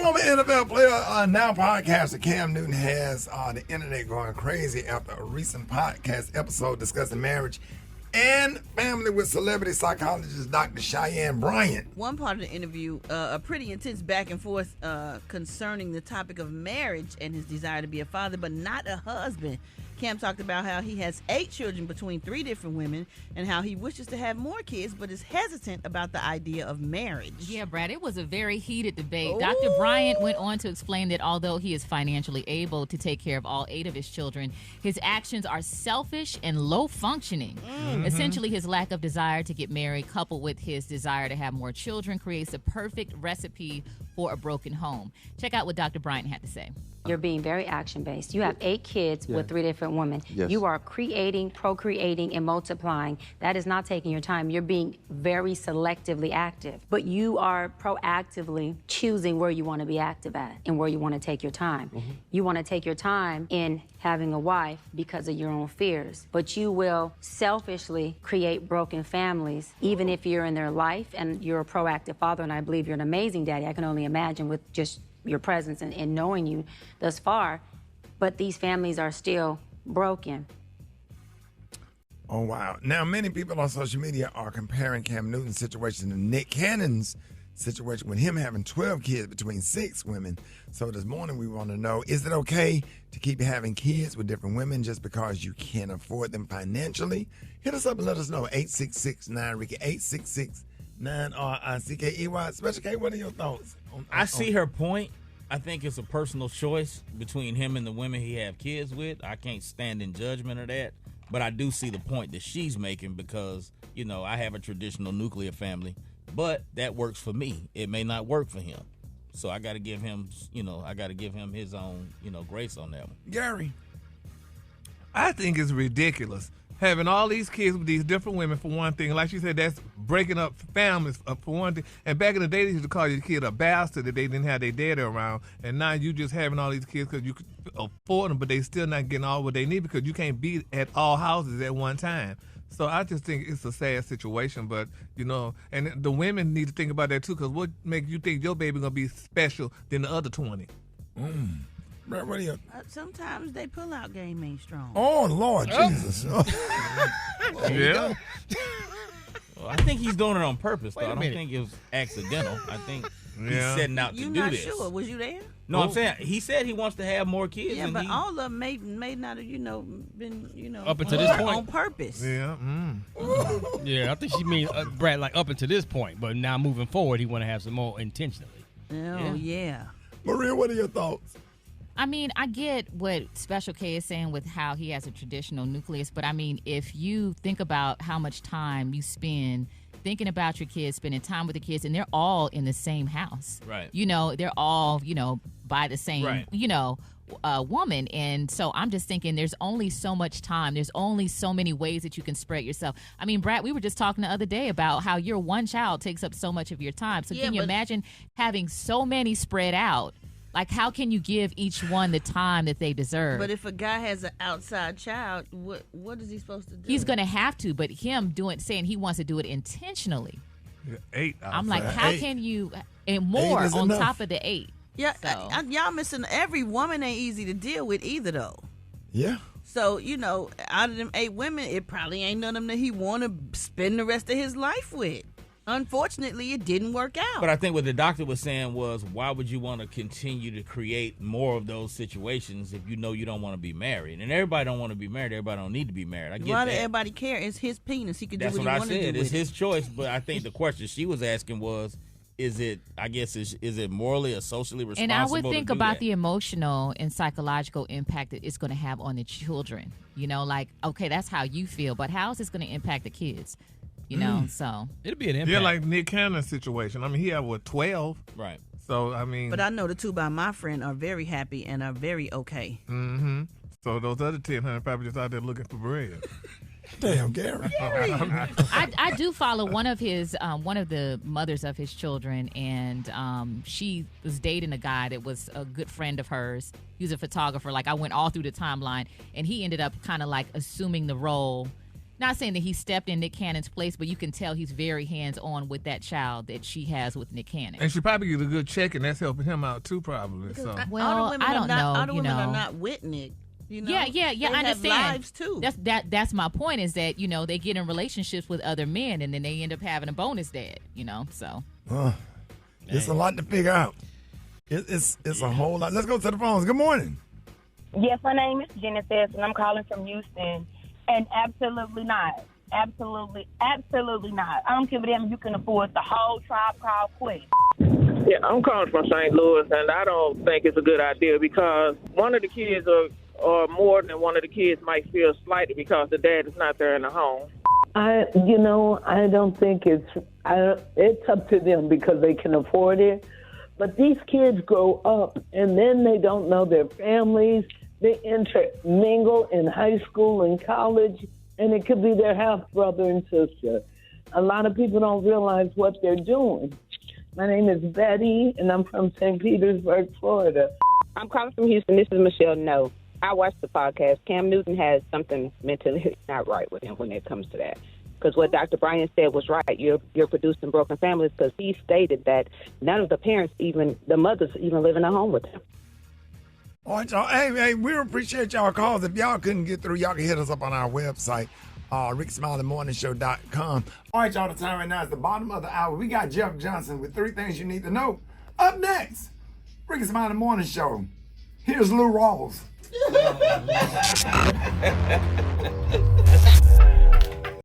Former NFL player, now podcaster Cam Newton has the internet going crazy after a recent podcast episode discussing marriage and family with celebrity psychologist Dr. Cheyenne Bryant. One part of the interview, a pretty intense back and forth concerning the topic of marriage and his desire to be a father, but not a husband. Cam talked about how he has 8 children between 3 different women and how he wishes to have more kids, but is hesitant about the idea of marriage. Yeah, Brad, it was a very heated debate. Ooh. Dr. Bryant went on to explain that although he is financially able to take care of all 8 of his children, his actions are selfish and low functioning. Essentially, his lack of desire to get married, coupled with his desire to have more children, creates a perfect recipe for a broken home. Check out what Dr. Bryant had to say. You're being very action-based. You have 8 kids with 3 different women. Yes. You are creating, procreating, and multiplying. That is not taking your time. You're being very selectively active. But you are proactively choosing where you want to be active at and where you want to take your time. You want to take your time in having a wife because of your own fears. But you will selfishly create broken families, even if you're in their life and you're a proactive father, and I believe you're an amazing daddy. I can only imagine with just your presence and knowing you thus far, but these families are still broken. Oh, wow. Now, many people on social media are comparing Cam Newton's situation to Nick Cannon's situation with him having 12 kids between 6 women. So this morning we want to know, is it okay to keep having kids with different women just because you can't afford them financially? Hit us up and let us know. 866-9-RICKY, 866-9-RICKEY. Special K, what are your thoughts? I see her point. I think it's a personal choice between him and the women he have kids with. I can't stand in judgment of that. But I do see the point that she's making because, you know, I have a traditional nuclear family. But that works for me. It may not work for him. So I got to give him, his own, grace on that one. Gary. I think it's ridiculous. Having all these kids with these different women, for one thing. Like she said, that's breaking up families, for one thing. And back in the day, they used to call your kid a bastard that they didn't have their daddy around. And now you just having all these kids because you could afford them, but they still not getting all what they need because you can't be at all houses at one time. So I just think it's a sad situation, but, and the women need to think about that, too, because what makes you think your baby going to be special than the other 20? What are you? Sometimes they pull out game ain't strong. Oh, Lord Jesus. Yeah. Well, I think he's doing it on purpose, though. I don't think it was accidental. I think he's setting out to do this. You're not sure. Was you there? No, I'm saying he said he wants to have more kids. Yeah, but all of them may not have, been, up until this point on purpose. Yeah. Yeah, I think she means Brad, like up until this point, but now moving forward, he want to have some more intentionally. Oh yeah. Maria, what are your thoughts? I mean, I get what Special K is saying with how he has a traditional nucleus, but I mean, if you think about how much time you spend thinking about your kids, spending time with the kids, and they're all in the same house. Right. They're all, by the same, woman. And so I'm just thinking there's only so much time. There's only so many ways that you can spread yourself. I mean, Brad, we were just talking the other day about how your one child takes up so much of your time. So can you imagine having so many spread out? Like, how can you give each one the time that they deserve? But if a guy has an outside child, what is he supposed to do? He's going to have to, but him saying he wants to do it intentionally. 8 outside. I'm like, how can you, and more on top of the 8. Yeah, so. Y'all missing, every woman ain't easy to deal with either, though. Yeah. So, out of them 8 women, it probably ain't none of them that he want to spend the rest of his life with. Unfortunately, it didn't work out. But I think what the doctor was saying was, why would you want to continue to create more of those situations if you know you don't want to be married? And everybody don't want to be married. Everybody don't need to be married. I get Why that. does everybody care? It's his penis. He can do That's what he want to do with it. It's his choice. But I think the question she was asking was, is it morally or socially responsible? And I would think about that? the emotional and psychological impact that it's going to have on the children. Like, okay, that's how you feel, but how is this going to impact the kids? So it'll be an impact. Yeah, like Nick Cannon's situation. I mean, he had 12. Right. So I mean. But I know the 2 by my friend are very happy and are very okay. Mm-hmm. So those other 10 probably just out there looking for bread. Damn, Gary. I do follow one of the mothers of his children, and she was dating a guy that was a good friend of hers. He was a photographer. Like, I went all through the timeline, and he ended up kind of like assuming the role not saying that he stepped in Nick Cannon's place, but you can tell he's very hands-on with that child that she has with Nick Cannon. And she probably get a good check, and that's helping him out too, probably. So. Well, I don't know. All the women are not with Nick. You know? Yeah. They I understand. have lives too. That's my point. Is that they get in relationships with other men, and then they end up having a bonus dad. So. It's a lot to figure out. It's a whole lot. Let's go to the phones. Good morning. Yes, my name is Genesis, and I'm calling from Houston. And absolutely not. Absolutely not. I don't give a damn if you can afford the whole Tribe Called Quest. Yeah, I'm calling from St. Louis, and I don't think it's a good idea because one of the kids or more than one of the kids might feel slighted because the dad is not there in the home. I don't think it's up to them because they can afford it. But these kids grow up, and then they don't know their families. They intermingle in high school and college, and it could be their half-brother and sister. A lot of people don't realize what they're doing. My name is Betty, and I'm from St. Petersburg, Florida. I'm calling from Houston. This is Michelle. No, I watched the podcast. Cam Newton has something mentally not right with him when it comes to that. Because what Dr. Bryan said was right. You're producing broken families because he stated that none of the parents, even the mothers, even live in a home with them. All right, y'all. Hey, we appreciate y'all calls. If y'all couldn't get through, y'all can hit us up on our website, RickSmileyMorningShow.com. All right, y'all, the time right now is the bottom of the hour. We got Jeff Johnson with 3 things you need to know. Up next, Rickey Smiley Morning Show. Here's Lou Rawls.